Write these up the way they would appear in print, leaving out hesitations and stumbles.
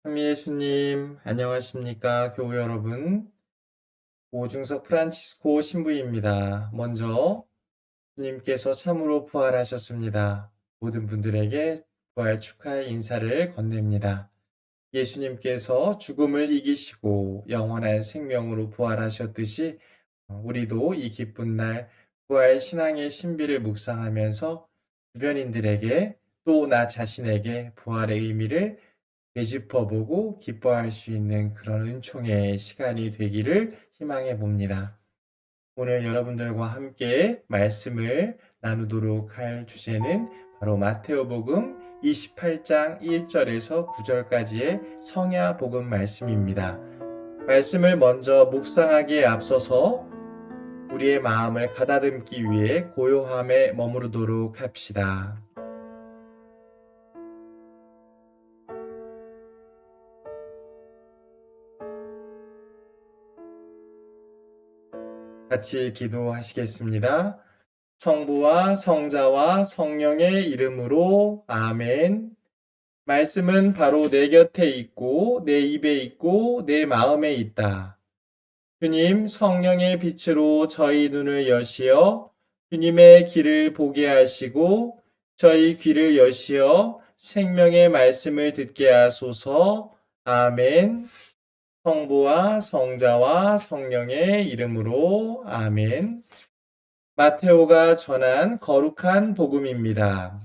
참미예수님, 안녕하십니까, 교우 여러분. 오중석 프란치스코 신부입니다. 먼저 주님께서 참으로 부활하셨습니다. 모든 분들에게 부활 축하의 인사를 건넵니다. 예수님께서 죽음을 이기시고 영원한 생명으로 부활하셨듯이 우리도 이 기쁜 날 부활 신앙의 신비를 묵상하면서 주변인들에게 또 나 자신에게 부활의 의미를 되짚어보고 기뻐할 수 있는 그런 은총의 시간이 되기를 희망해 봅니다. 오늘 여러분들과 함께 말씀을 나누도록 할 주제는 바로 마테오복음 28장 1절에서 9절까지의 성야복음 말씀입니다. 말씀을 먼저 묵상하기에 앞서서 우리의 마음을 가다듬기 위해 고요함에 머무르도록 합시다. 같이 기도하시겠습니다. 성부와 성자와 성령의 이름으로 아멘. 말씀은 바로 내 곁에 있고 내 입에 있고 내 마음에 있다. 주님, 성령의 빛으로 저희 눈을 여시어 주님의 길을 보게 하시고 저희 귀를 여시어 생명의 말씀을 듣게 하소서. 아멘. 성부와 성자와 성령의 이름으로 아멘. 마테오가 전한 거룩한 복음입니다.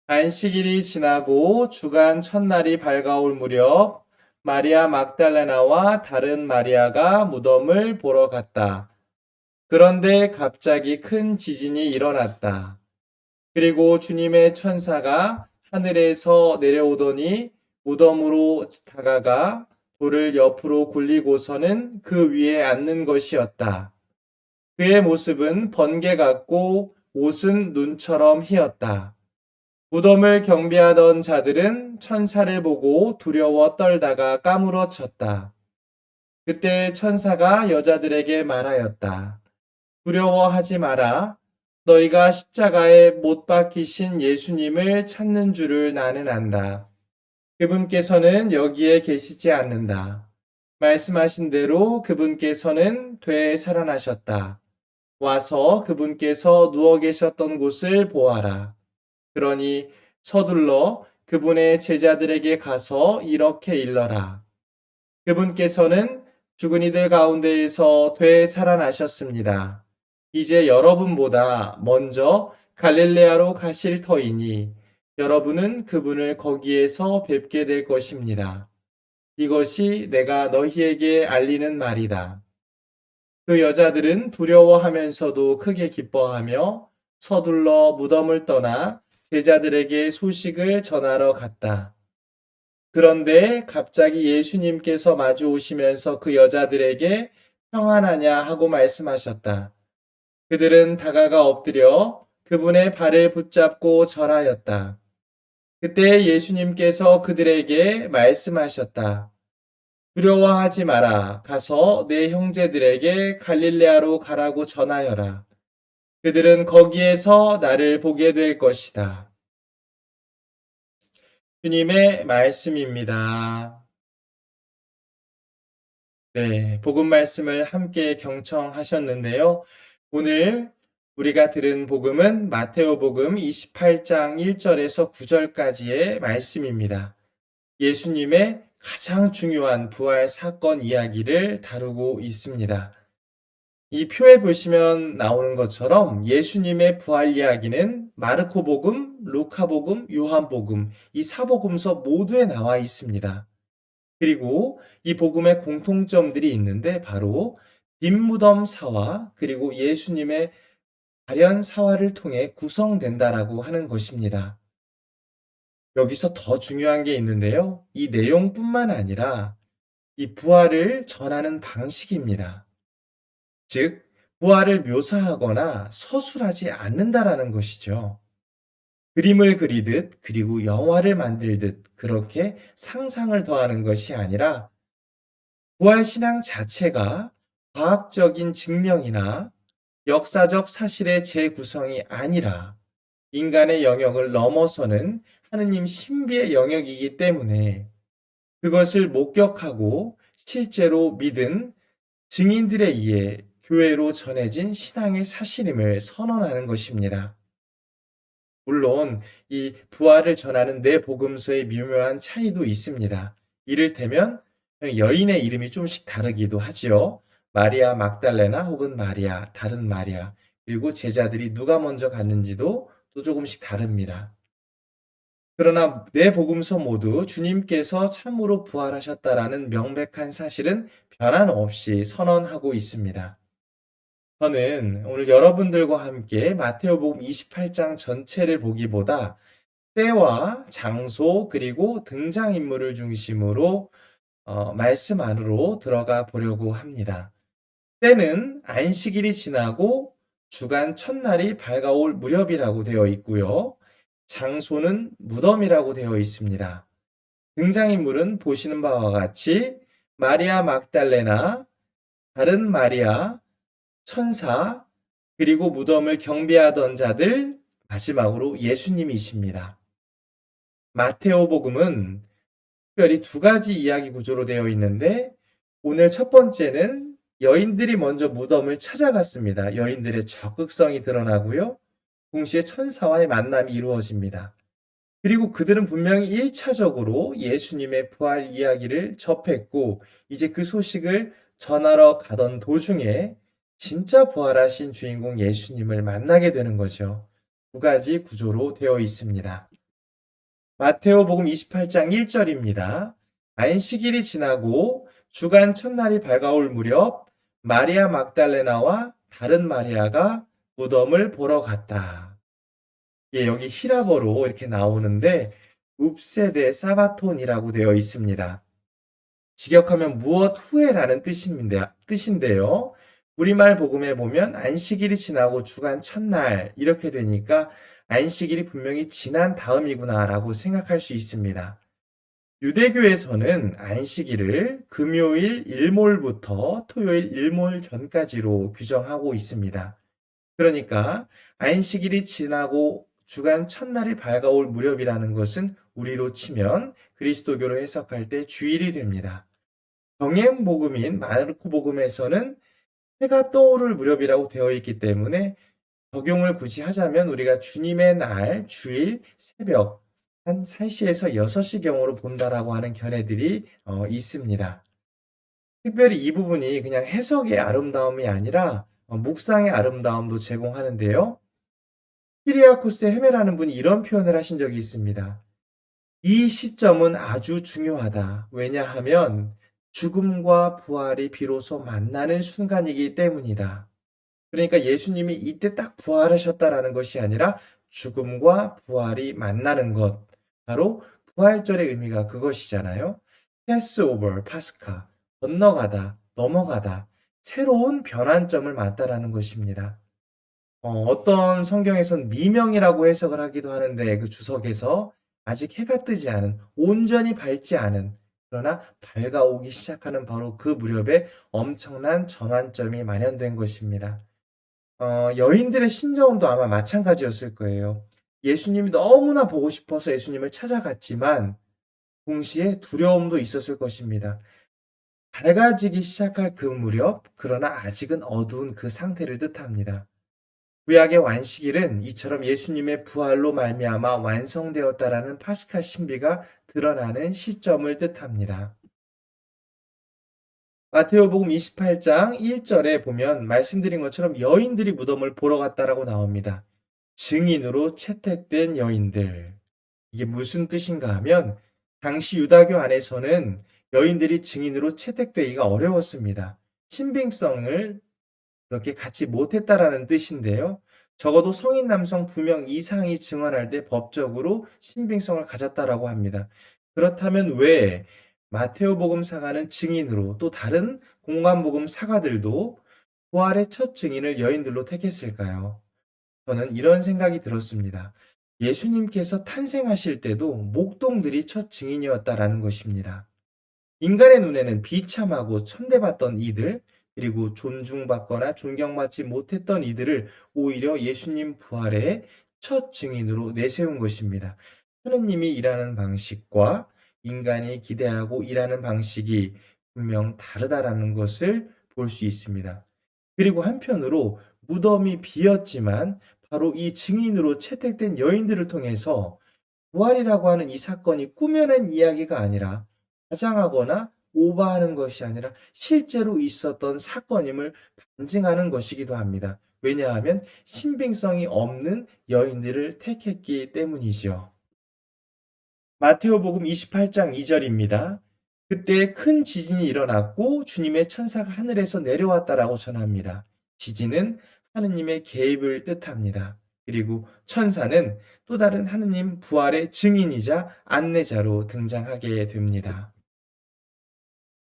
안식일이 지나고 주간 첫날이 밝아올 무렵 마리아 막달레나와 다른 마리아가 무덤을 보러 갔다. 그런데 갑자기 큰 지진이 일어났다. 그리고 주님의 천사가 하늘에서 내려오더니 무덤으로 다가가 돌을 옆으로 굴리고서는 그 위에 앉는 것이었다. 그의 모습은 번개 같고 옷은 눈처럼 희었다. 무덤을 경비하던 자들은 천사를 보고 두려워 떨다가 까무러쳤다. 그때 천사가 여자들에게 말하였다. 두려워하지 마라. 너희가 십자가에 못 박히신 예수님을 찾는 줄을 나는 안다. 그분께서는 여기에 계시지 않는다. 말씀하신 대로 그분께서는 되살아나셨다. 와서 그분께서 누워 계셨던 곳을 보아라. 그러니 서둘러 그분의 제자들에게 가서 이렇게 일러라. 그분께서는 죽은 이들 가운데에서 되살아나셨습니다. 이제 여러분보다 먼저 갈릴레아로 가실 터이니 여러분은 그분을 거기에서 뵙게 될 것입니다. 이것이 내가 너희에게 알리는 말이다. 그 여자들은 두려워하면서도 크게 기뻐하며 서둘러 무덤을 떠나 제자들에게 소식을 전하러 갔다. 그런데 갑자기 예수님께서 마주 오시면서 그 여자들에게 평안하냐 하고 말씀하셨다. 그들은 다가가 엎드려 그분의 발을 붙잡고 절하였다. 그때 예수님께서 그들에게 말씀하셨다. 두려워하지 마라. 가서 내 형제들에게 갈릴레아로 가라고 전하여라. 그들은 거기에서 나를 보게 될 것이다. 주님의 말씀입니다. 네, 복음 말씀을 함께 경청하셨는데요. 오늘 우리가 들은 복음은 마테오 복음 28장 1절에서 9절까지의 말씀입니다. 예수님의 가장 중요한 부활 사건 이야기를 다루고 있습니다. 이 표에 보시면 나오는 것처럼 예수님의 부활 이야기는 마르코 복음, 루카 복음, 요한 복음, 이 사복음서 모두에 나와 있습니다. 그리고 이 복음의 공통점들이 있는데 바로 빈무덤 사화 그리고 예수님의 발현 사화를 통해 구성된다라고 하는 것입니다. 여기서 더 중요한 게 있는데요. 이 내용뿐만 아니라 이 부활을 전하는 방식입니다. 즉, 부활을 묘사하거나 서술하지 않는다라는 것이죠. 그림을 그리듯 그리고 영화를 만들듯 그렇게 상상을 더하는 것이 아니라 부활신앙 자체가 과학적인 증명이나 역사적 사실의 재구성이 아니라 인간의 영역을 넘어서는 하느님 신비의 영역이기 때문에 그것을 목격하고 실제로 믿은 증인들에 의해 교회로 전해진 신앙의 사실임을 선언하는 것입니다. 물론 이 부활을 전하는 네 복음서의 미묘한 차이도 있습니다. 이를테면 여인의 이름이 좀씩 다르기도 하지요. 마리아 막달레나 혹은 마리아, 다른 마리아, 그리고 제자들이 누가 먼저 갔는지도 또 조금씩 다릅니다. 그러나 네 복음서 모두 주님께서 참으로 부활하셨다라는 명백한 사실은 변함 없이 선언하고 있습니다. 저는 오늘 여러분들과 함께 마테오복음 28장 전체를 보기보다 때와 장소 그리고 등장인물을 중심으로 말씀 안으로 들어가 보려고 합니다. 때는 안식일이 지나고 주간 첫날이 밝아올 무렵이라고 되어 있고요. 장소는 무덤이라고 되어 있습니다. 등장인물은 보시는 바와 같이 마리아 막달레나, 다른 마리아, 천사, 그리고 무덤을 경비하던 자들, 마지막으로 예수님이십니다. 마테오복음은 특별히 두 가지 이야기 구조로 되어 있는데 오늘 첫 번째는 여인들이 먼저 무덤을 찾아갔습니다. 여인들의 적극성이 드러나고요. 동시에 천사와의 만남이 이루어집니다. 그리고 그들은 분명히 1차적으로 예수님의 부활 이야기를 접했고 이제 그 소식을 전하러 가던 도중에 진짜 부활하신 주인공 예수님을 만나게 되는 거죠. 두 가지 구조로 되어 있습니다. 마테오복음 28장 1절입니다. 안식일이 지나고 주간 첫날이 밝아올 무렵 마리아 막달레나와 다른 마리아가 무덤을 보러 갔다. 예, 여기 히라버로 이렇게 나오는데 읍세데 사바톤이라고 되어 있습니다. 직역하면 무엇 후에라는 뜻인데요. 우리말 복음에 보면 안식일이 지나고 주간 첫날 이렇게 되니까 안식일이 분명히 지난 다음이구나라고 생각할 수 있습니다. 유대교에서는 안식일을 금요일 일몰부터 토요일 일몰 전까지로 규정하고 있습니다. 그러니까 안식일이 지나고 주간 첫날이 밝아올 무렵이라는 것은 우리로 치면 그리스도교로 해석할 때 주일이 됩니다. 병행복음인 마르코복음에서는 해가 떠오를 무렵이라고 되어 있기 때문에 적용을 굳이 하자면 우리가 주님의 날, 주일, 새벽 한 3시에서 6시경으로 본다라고 하는 견해들이 있습니다. 특별히 이 부분이 그냥 해석의 아름다움이 아니라 묵상의 아름다움도 제공하는데요. 히리아코스 헤메라는 분이 이런 표현을 하신 적이 있습니다. 이 시점은 아주 중요하다. 왜냐하면 죽음과 부활이 비로소 만나는 순간이기 때문이다. 그러니까 예수님이 이때 딱 부활하셨다라는 것이 아니라 죽음과 부활이 만나는 것. 바로 부활절의 의미가 그것이잖아요. 패스오버, 파스카, 건너가다, 넘어가다, 새로운 변환점을 맞다라는 것입니다. 어떤 성경에선 미명이라고 해석을 하기도 하는데 그 주석에서 아직 해가 뜨지 않은, 온전히 밝지 않은, 그러나 밝아오기 시작하는 바로 그 무렵에 엄청난 전환점이 만연된 것입니다. 여인들의 심정도 아마 마찬가지였을 거예요. 예수님이 너무나 보고 싶어서 예수님을 찾아갔지만 동시에 두려움도 있었을 것입니다. 밝아지기 시작할 그 무렵, 그러나 아직은 어두운 그 상태를 뜻합니다. 구약의 완식일은 이처럼 예수님의 부활로 말미암아 완성되었다라는 파스카 신비가 드러나는 시점을 뜻합니다. 마테오복음 28장 1절에 보면 말씀드린 것처럼 여인들이 무덤을 보러 갔다라고 나옵니다. 증인으로 채택된 여인들. 이게 무슨 뜻인가 하면 당시 유다교 안에서는 여인들이 증인으로 채택되기가 어려웠습니다. 신빙성을 그렇게 갖지 못했다라는 뜻인데요. 적어도 성인 남성 2명 이상이 증언할 때 법적으로 신빙성을 가졌다라고 합니다. 그렇다면 왜 마테오복음 사가는 증인으로 또 다른 공관복음 사가들도 부활의 첫 증인을 여인들로 택했을까요? 저는 이런 생각이 들었습니다. 예수님께서 탄생하실 때도 목동들이 첫 증인이었다라는 것입니다. 인간의 눈에는 비참하고 천대받던 이들, 그리고 존중받거나 존경받지 못했던 이들을 오히려 예수님 부활의 첫 증인으로 내세운 것입니다. 하느님이 일하는 방식과 인간이 기대하고 일하는 방식이 분명 다르다라는 것을 볼 수 있습니다. 그리고 한편으로 무덤이 비었지만 바로 이 증인으로 채택된 여인들을 통해서 부활이라고 하는 이 사건이 꾸며낸 이야기가 아니라 과장하거나 오버하는 것이 아니라 실제로 있었던 사건임을 반증하는 것이기도 합니다. 왜냐하면 신빙성이 없는 여인들을 택했기 때문이지요. 마테오복음 28장 2절입니다. 그때 큰 지진이 일어났고 주님의 천사가 하늘에서 내려왔다라고 전합니다. 지진은 하느님의 개입을 뜻합니다. 그리고 천사는 또 다른 하느님 부활의 증인이자 안내자로 등장하게 됩니다.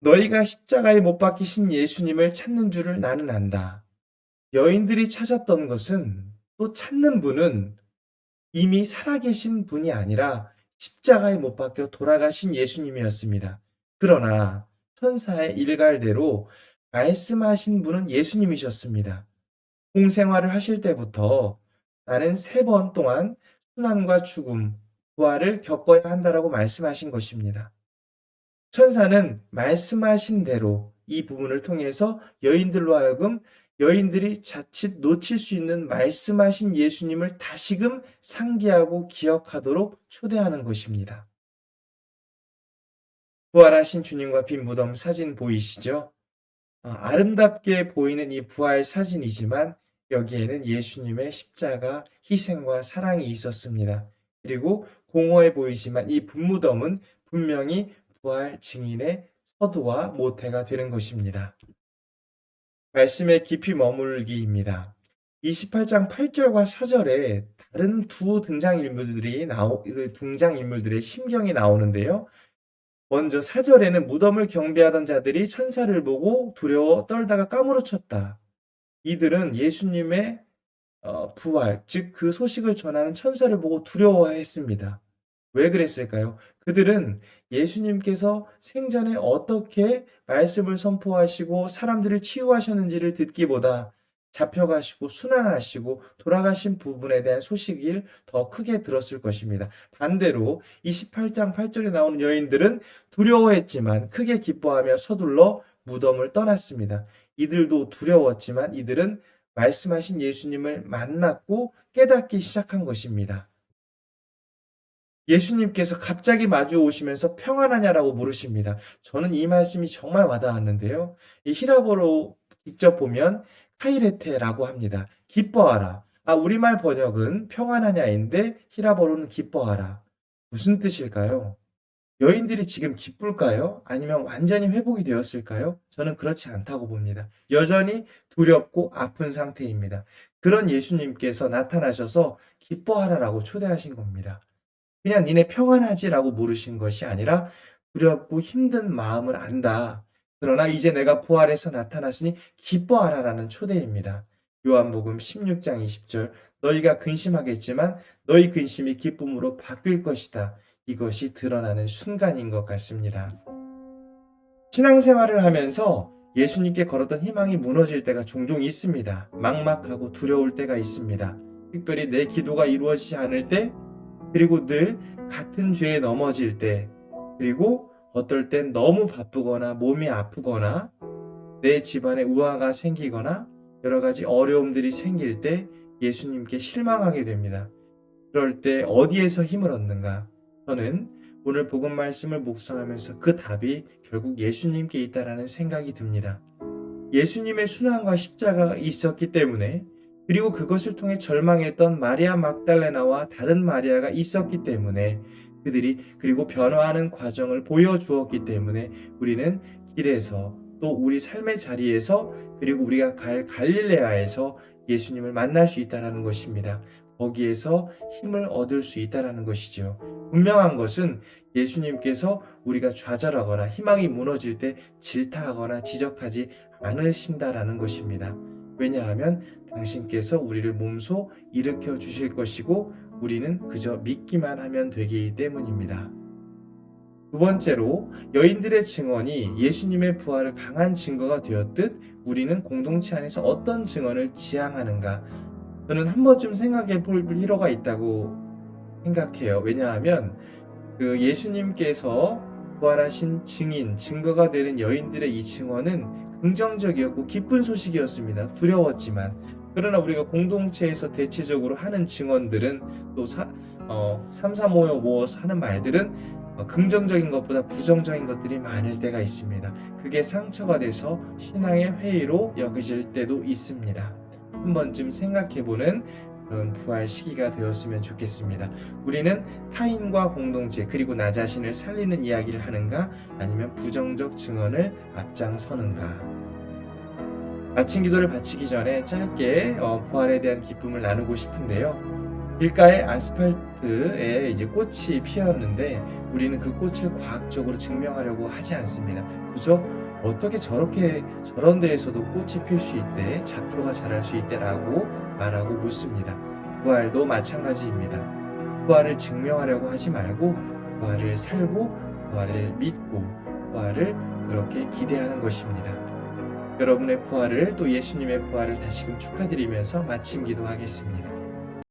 너희가 십자가에 못 박히신 예수님을 찾는 줄을 나는 안다. 여인들이 찾았던 것은, 또 찾는 분은 이미 살아계신 분이 아니라 십자가에 못 박혀 돌아가신 예수님이었습니다. 그러나 천사의 일갈대로 말씀하신 분은 예수님이셨습니다. 공생활을 하실 때부터 나는 3번 동안 순환과 죽음, 부활을 겪어야 한다라고 말씀하신 것입니다. 천사는 말씀하신 대로 이 부분을 통해서 여인들로 하여금 여인들이 자칫 놓칠 수 있는 말씀하신 예수님을 다시금 상기하고 기억하도록 초대하는 것입니다. 부활하신 주님과 빈 무덤 사진 보이시죠? 아름답게 보이는 이 부활 사진이지만 여기에는 예수님의 십자가 희생과 사랑이 있었습니다. 그리고 공허해 보이지만 이 분무덤은 분명히 부활 증인의 서두와 모태가 되는 것입니다. 말씀에 깊이 머물기입니다. 28장 8절과 4절에 다른 두 등장인물들의 심경이 나오는데요. 먼저 4절에는 무덤을 경배하던 자들이 천사를 보고 두려워 떨다가 까무러쳤다. 이들은 예수님의 부활, 즉 그 소식을 전하는 천사를 보고 두려워했습니다. 왜 그랬을까요? 그들은 예수님께서 생전에 어떻게 말씀을 선포하시고 사람들을 치유하셨는지를 듣기보다 잡혀가시고 순환하시고 돌아가신 부분에 대한 소식을 더 크게 들었을 것입니다. 반대로 28장 8절에 나오는 여인들은 두려워했지만 크게 기뻐하며 서둘러 무덤을 떠났습니다. 이들도 두려웠지만 이들은 말씀하신 예수님을 만났고 깨닫기 시작한 것입니다. 예수님께서 갑자기 마주 오시면서 평안하냐라고 물으십니다. 저는 이 말씀이 정말 와닿았는데요. 이 히라보로 직접 보면 카이레테라고 합니다. 기뻐하라. 우리말 번역은 평안하냐인데 히라보로는 기뻐하라. 무슨 뜻일까요? 여인들이 지금 기쁠까요? 아니면 완전히 회복이 되었을까요? 저는 그렇지 않다고 봅니다. 여전히 두렵고 아픈 상태입니다. 그런 예수님께서 나타나셔서 기뻐하라라고 초대하신 겁니다. 그냥 니네 평안하지라고 물으신 것이 아니라 두렵고 힘든 마음을 안다. 그러나 이제 내가 부활해서 나타났으니 기뻐하라라는 초대입니다. 요한복음 16장 20절 너희가 근심하겠지만 너희 근심이 기쁨으로 바뀔 것이다. 이것이 드러나는 순간인 것 같습니다. 신앙생활을 하면서 예수님께 걸었던 희망이 무너질 때가 종종 있습니다. 막막하고 두려울 때가 있습니다. 특별히 내 기도가 이루어지지 않을 때, 그리고 늘 같은 죄에 넘어질 때, 그리고 어떨 땐 너무 바쁘거나 몸이 아프거나 내 집안에 우화가 생기거나 여러 가지 어려움들이 생길 때 예수님께 실망하게 됩니다. 그럴 때 어디에서 힘을 얻는가? 저는 오늘 복음 말씀을 묵상하면서 그 답이 결국 예수님께 있다라는 생각이 듭니다. 예수님의 순환과 십자가가 있었기 때문에, 그리고 그것을 통해 절망했던 마리아 막달레나와 다른 마리아가 있었기 때문에, 그들이 그리고 변화하는 과정을 보여주었기 때문에 우리는 길에서 또 우리 삶의 자리에서 그리고 우리가 갈 갈릴레아에서 예수님을 만날 수 있다는 것입니다. 거기에서 힘을 얻을 수 있다는 것이죠. 분명한 것은 예수님께서 우리가 좌절하거나 희망이 무너질 때 질타하거나 지적하지 않으신다라는 것입니다. 왜냐하면 당신께서 우리를 몸소 일으켜 주실 것이고 우리는 그저 믿기만 하면 되기 때문입니다. 두 번째로 여인들의 증언이 예수님의 부활을 강한 증거가 되었듯 우리는 공동체 안에서 어떤 증언을 지향하는가, 저는 한 번쯤 생각해 볼 필요가 있다고 생각해요. 왜냐하면 그 예수님께서 부활하신 증인, 증거가 되는 여인들의 이 증언은 긍정적이었고 기쁜 소식이었습니다. 두려웠지만. 그러나 우리가 공동체에서 대체적으로 하는 증언들은 또 335 모여서 하는 말들은 긍정적인 것보다 부정적인 것들이 많을 때가 있습니다. 그게 상처가 돼서 신앙의 회의로 여겨질 때도 있습니다. 한 번쯤 생각해보는 그런 부활 시기가 되었으면 좋겠습니다. 우리는 타인과 공동체 그리고 나 자신을 살리는 이야기를 하는가 아니면 부정적 증언을 앞장서는가. 아침 기도를 바치기 전에 짧게 부활에 대한 기쁨을 나누고 싶은데요. 길가의 아스팔트에 이제 꽃이 피었는데 우리는 그 꽃을 과학적으로 증명하려고 하지 않습니다. 그저 어떻게 저런 데에서도 꽃이 필 수 있대, 잡초가 자랄 수 있대라고 말하고 묻습니다. 부활도 마찬가지입니다. 부활을 증명하려고 하지 말고 부활을 살고 부활을 믿고 부활을 그렇게 기대하는 것입니다. 여러분의 부활을 또 예수님의 부활을 다시금 축하드리면서 마침 기도하겠습니다.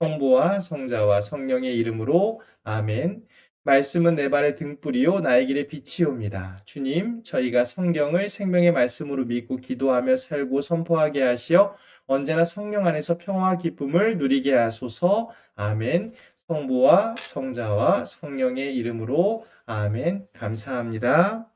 성부와 성자와 성령의 이름으로 아멘. 말씀은 내 발의 등불이요 나의 길의 빛이옵니다. 주님, 저희가 성경을 생명의 말씀으로 믿고 기도하며 살고 선포하게 하시어 언제나 성령 안에서 평화와 기쁨을 누리게 하소서. 아멘. 성부와 성자와 성령의 이름으로 아멘. 감사합니다.